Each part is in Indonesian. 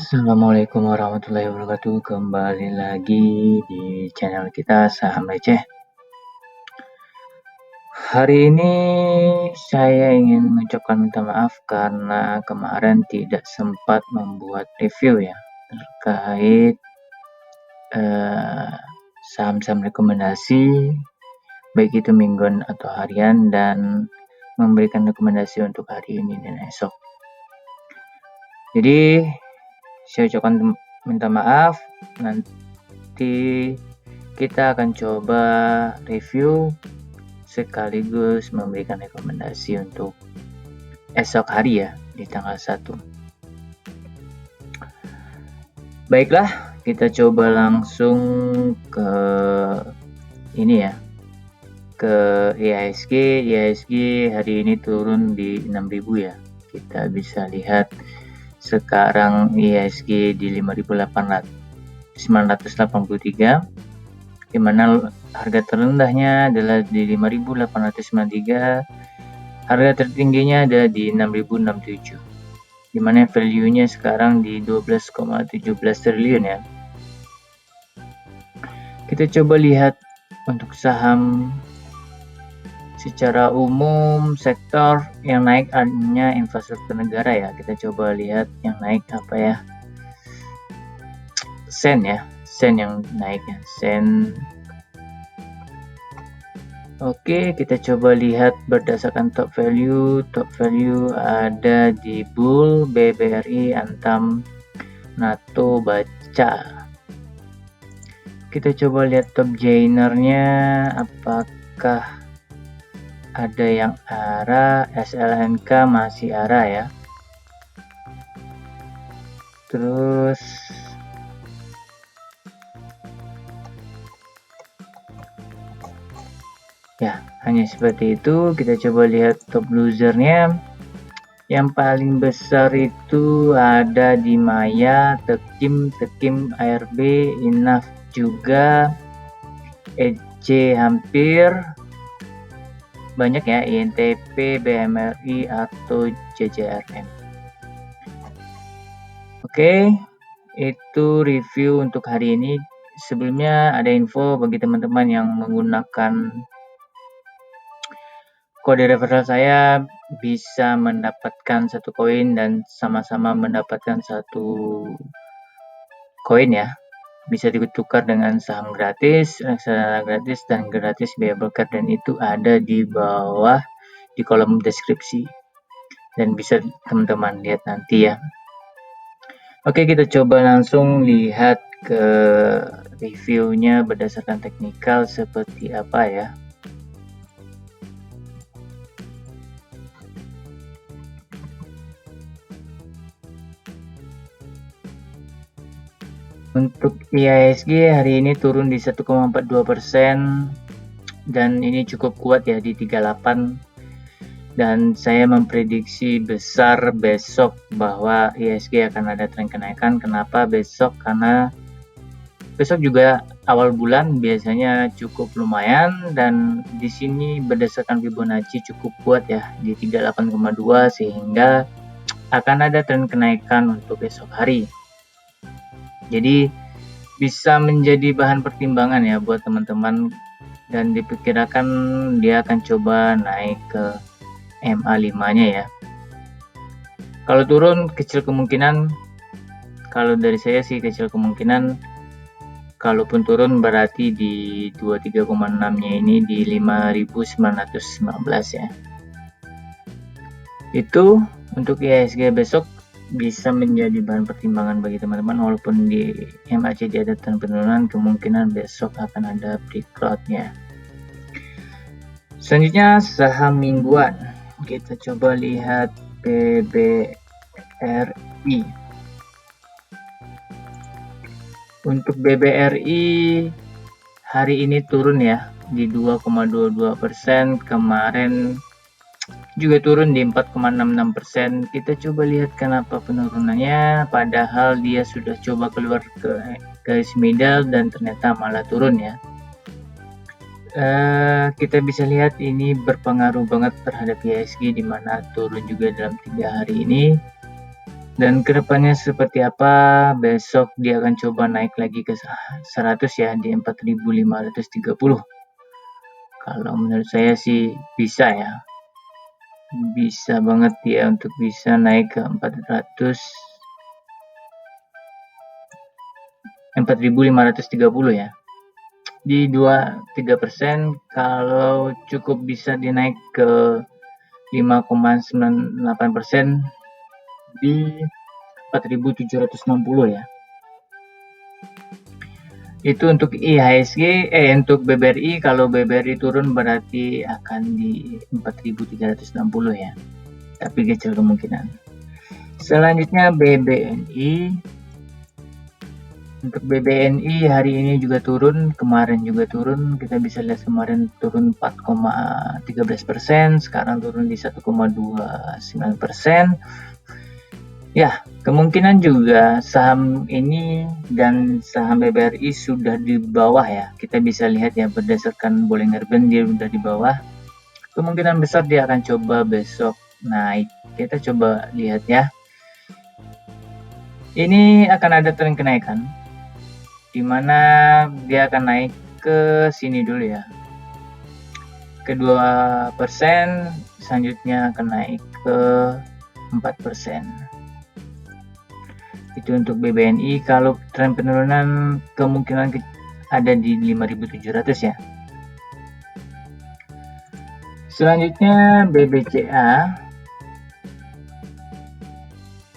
Assalamualaikum warahmatullahi wabarakatuh. Kembali lagi di channel kita Saham Receh. Hari ini saya ingin mengucapkan minta maaf karena kemarin tidak sempat membuat review ya terkait saham-saham rekomendasi, baik itu mingguan atau harian, dan memberikan rekomendasi untuk hari ini dan esok. Jadi saya ucapkan minta maaf. Nanti kita akan coba review sekaligus memberikan rekomendasi untuk esok hari ya, di tanggal 1. Baiklah, kita coba langsung ke ini ya, ke IHSG. IHSG hari ini turun di 6.000 ya. Kita bisa lihat sekarang IHSG di 5.983, di mana harga terendahnya adalah di 5.893, harga tertingginya ada di 6.067, di mana value-nya sekarang di 12,17 triliun ya. Kita coba lihat untuk saham secara umum. Sektor yang naik hanya infrastruktur negara ya. Kita coba lihat yang naik apa ya, Sen ya, Sen yang naik ya, Sen. Oke, kita coba lihat berdasarkan top value. Top value ada di Bull, BBRI, Antam, NATO, Baca. Kita coba lihat top joinernya, apakah ada yang ARA. SLNK masih ARA ya. Terus ya, hanya seperti itu. Kita coba lihat top losernya. Yang paling besar itu ada di Maya, Tekim, ARB, Inaf juga, EJ hampir banyak ya, INTP, BMRI atau JJRM. Oke, itu review untuk hari ini. Sebelumnya ada info bagi teman-teman yang menggunakan kode referral saya bisa mendapatkan 1 koin dan sama-sama mendapatkan 1 koin ya. Bisa ditukar dengan saham gratis, reksadana gratis, dan gratis biaya broker, dan itu ada di bawah di kolom deskripsi dan bisa teman-teman lihat nanti ya. Oke, kita coba langsung lihat ke reviewnya berdasarkan teknikal seperti apa ya. Untuk IHSG hari ini turun di 1,42% dan ini cukup kuat ya di 38, dan saya memprediksi besar besok bahwa IHSG akan ada tren kenaikan. Kenapa besok? Karena besok juga awal bulan biasanya cukup lumayan, dan di sini berdasarkan Fibonacci cukup kuat ya di 38,2, sehingga akan ada tren kenaikan untuk esok hari. Jadi bisa menjadi bahan pertimbangan ya buat teman-teman, dan diperkirakan dia akan coba naik ke MA5-nya ya. Kalau turun kecil kemungkinan, kalau dari saya sih kecil kemungkinan, kalaupun turun berarti di 23,6-nya ini di 5.919 ya. Itu untuk IHSG besok bisa menjadi bahan pertimbangan bagi teman-teman. Walaupun di MACD ada tren penurunan, kemungkinan besok akan ada breakout-nya. Selanjutnya saham mingguan. Kita coba lihat BBRI. Untuk BBRI hari ini turun ya di 2,22%. Kemarin juga turun di 4,66%. Kita coba lihat kenapa penurunannya, padahal dia sudah coba keluar ke garis middle dan ternyata malah turun ya. Kita bisa lihat ini berpengaruh banget terhadap IHSG, di mana turun juga dalam 3 hari ini. Dan kedepannya seperti apa, besok dia akan coba naik lagi ke 100 ya, di 4.530. Kalau menurut saya sih bisa ya, bisa banget dia untuk bisa naik ke 4.530 ya. Di 2-3%, kalau cukup bisa dinaik ke 5,98% di 4.760 ya. Itu untuk IHSG, untuk BBRI. Kalau BBRI turun berarti akan di 4.360 ya, tapi kecil kemungkinan. Selanjutnya BBNI. Untuk BBNI hari ini juga turun, kemarin juga turun. Kita bisa lihat kemarin turun 4,13%, sekarang turun di 1,29%. Ya, kemungkinan juga saham ini dan saham BBRI sudah di bawah ya. Kita bisa lihat ya, berdasarkan Bollinger Band dia sudah di bawah. Kemungkinan besar dia akan coba besok naik. Kita coba lihat ya. Ini akan ada tren kenaikan, di mana dia akan naik ke sini dulu ya, ke 2%, selanjutnya akan naik ke 4%. Itu untuk BBNI. Kalau tren penurunan kemungkinan ada di 5.700 ya. Selanjutnya BBCA.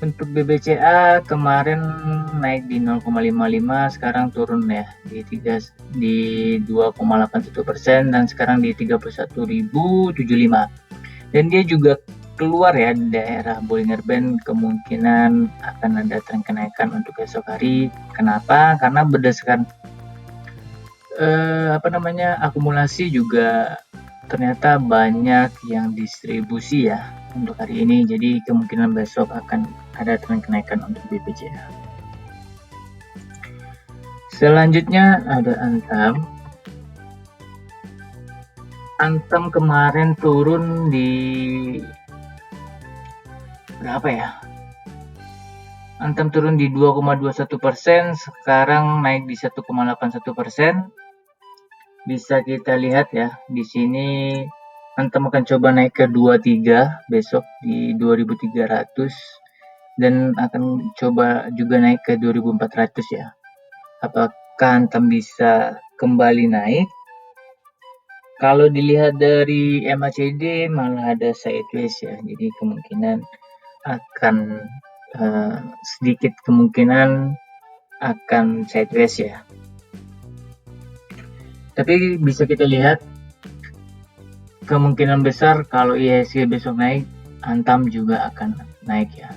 Untuk BBCA kemarin naik di 0,55, sekarang turun ya di 2,81%, dan sekarang di 31.075. Dan dia juga keluar ya daerah Bollinger Band, kemungkinan akan ada tren kenaikan untuk esok hari. Kenapa? Karena berdasarkan akumulasi juga ternyata banyak yang distribusi ya untuk hari ini, jadi kemungkinan besok akan ada tren kenaikan untuk BBCA. Selanjutnya ada Antam. Antam kemarin turun di berapa ya? Antam turun di 2,21%, sekarang naik di 1,81%. Bisa kita lihat ya, di sini Antam akan coba naik ke 23 besok di 2.300, dan akan coba juga naik ke 2.400 ya. Apakah Antam bisa kembali naik? Kalau dilihat dari MACD malah ada sideways ya, jadi kemungkinan akan sedikit kemungkinan akan sideways ya. Tapi bisa kita lihat kemungkinan besar kalau IHSG besok naik, Antam juga akan naik ya.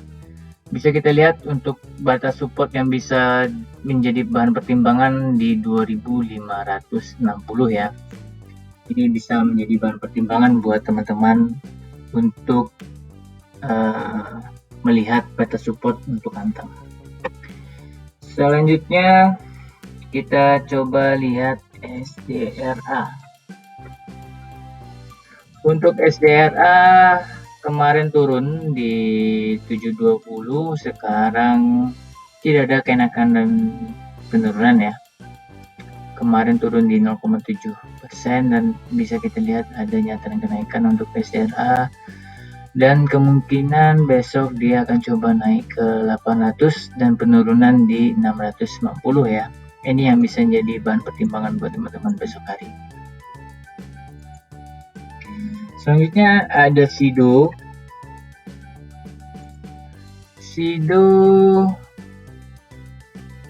Bisa kita lihat untuk batas support yang bisa menjadi bahan pertimbangan di 2.560 ya. Ini bisa menjadi bahan pertimbangan buat teman-teman untuk melihat batas support untuk Antam. Selanjutnya kita coba lihat SDRA. Untuk SDRA kemarin turun di 720, sekarang tidak ada kenaikan dan penurunan ya. Kemarin turun di 0,7%, dan bisa kita lihat adanya tren kenaikan untuk SDRA, dan kemungkinan besok dia akan coba naik ke 800 dan penurunan di 690 ya. Ini yang bisa jadi bahan pertimbangan buat teman-teman besok hari. Selanjutnya ada Sido. Sido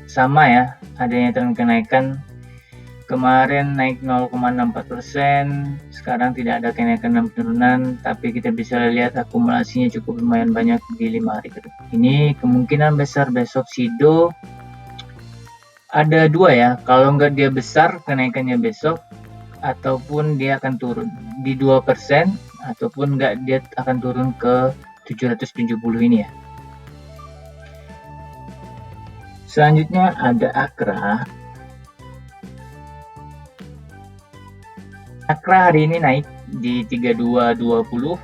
sama ya, adanya tren kenaikan. Kemarin naik 0,64%, sekarang tidak ada kenaikan dan penurunan, tapi kita bisa lihat akumulasinya cukup lumayan banyak di 5 hari ke depan. Ini kemungkinan besar besok Sido ada dua ya, kalau nggak dia besar kenaikannya besok, ataupun dia akan turun di 2%, ataupun nggak dia akan turun ke 770 ini ya. Selanjutnya ada Akra. Akra hari ini naik di 3220.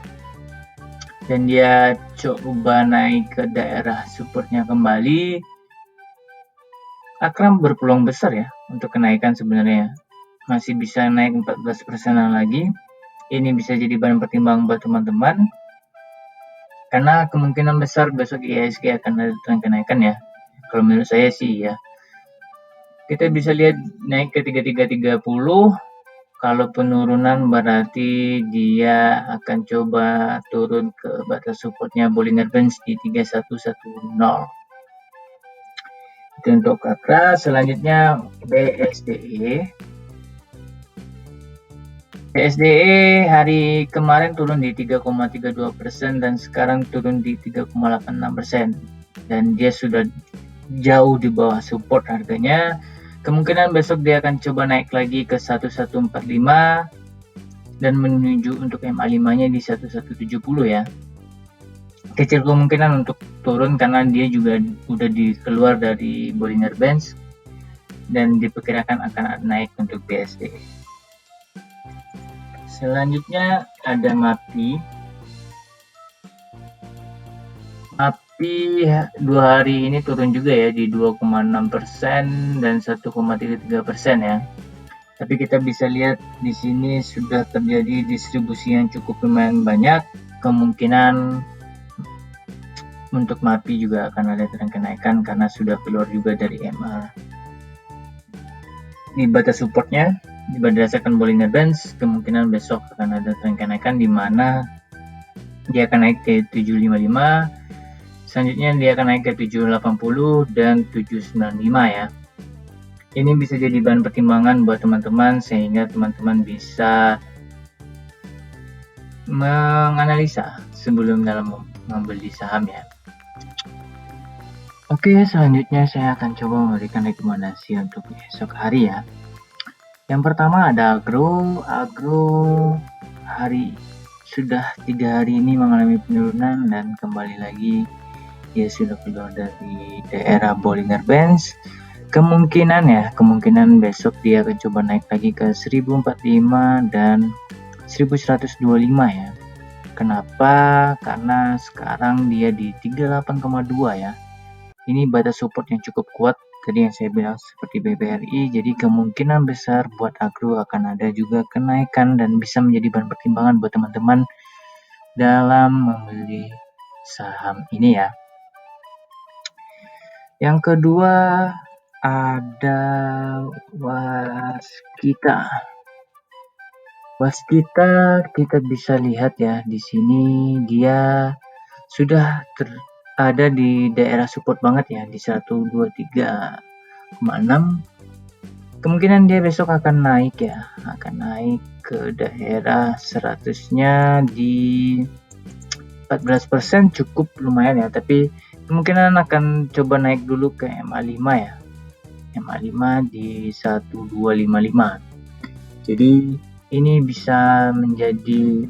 dan dia coba naik ke daerah supportnya kembali, Akram berpeluang besar ya untuk kenaikan sebenarnya. Masih bisa naik 14% lagi. Ini bisa jadi bahan pertimbangan buat teman-teman. Karena kemungkinan besar besok IHSG akan ada tren kenaikan ya. Kalau menurut saya sih ya. Kita bisa lihat naik ke 3330. Kalau penurunan berarti dia akan coba turun ke batas supportnya Bollinger Bands di 3110. Itu untuk Akra. Selanjutnya BSDE. BSDE hari kemarin turun di 3,32% dan sekarang turun di 3,86%. Dan dia sudah jauh di bawah support harganya. Kemungkinan besok dia akan coba naik lagi ke 1145 dan menuju untuk MA5-nya di 1170 ya. Kecil kemungkinan untuk turun karena dia juga udah keluar dari Bollinger Bands dan diperkirakan akan naik untuk BSD. Selanjutnya ada MAPI. MAPI 2 hari ini turun juga ya di 2,6% dan 1,33% ya. Tapi kita bisa lihat di sini sudah terjadi distribusi yang cukup lumayan banyak. Kemungkinan untuk MAPI juga akan ada tren kenaikan karena sudah keluar juga dari MA. Di batas supportnya berdasarkan Bollinger Bands, kemungkinan besok akan ada tren kenaikan di mana dia akan naik ke 755, selanjutnya dia akan naik ke 780 dan 795 ya. Ini bisa jadi bahan pertimbangan buat teman-teman sehingga teman-teman bisa menganalisa sebelum dalam membeli saham ya. Oke, selanjutnya saya akan coba memberikan rekomendasi untuk esok hari ya. Yang pertama ada Agro hari sudah 3 hari ini mengalami penurunan dan kembali lagi dia sudah keluar dari daerah Bollinger Bands. Kemungkinan besok dia akan coba naik lagi ke 1045 dan 1125 ya. Kenapa? Karena sekarang dia di 38,2 ya. Ini batas support yang cukup kuat tadi yang saya bilang seperti BBRI, jadi kemungkinan besar buat Agro akan ada juga kenaikan dan bisa menjadi bahan pertimbangan buat teman-teman dalam membeli saham ini ya. Yang kedua ada Waskita kita bisa lihat ya di sini dia sudah ada di daerah support banget ya di 123,6. Kemungkinan dia besok akan naik ya, akan naik ke daerah 100-nya di 14% cukup lumayan ya, tapi kemungkinan akan coba naik dulu ke MA5 ya. MA5 di 1255. Jadi ini bisa menjadi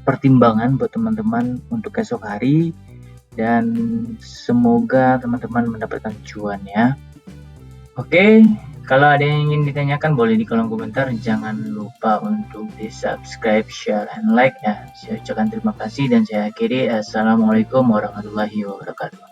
pertimbangan buat teman-teman untuk esok hari dan semoga teman-teman mendapatkan cuan ya. Oke, kalau ada yang ingin ditanyakan boleh di kolom komentar. Jangan lupa untuk di subscribe, share, and like ya. Saya ucapkan terima kasih dan saya akhiri. Assalamualaikum warahmatullahi wabarakatuh.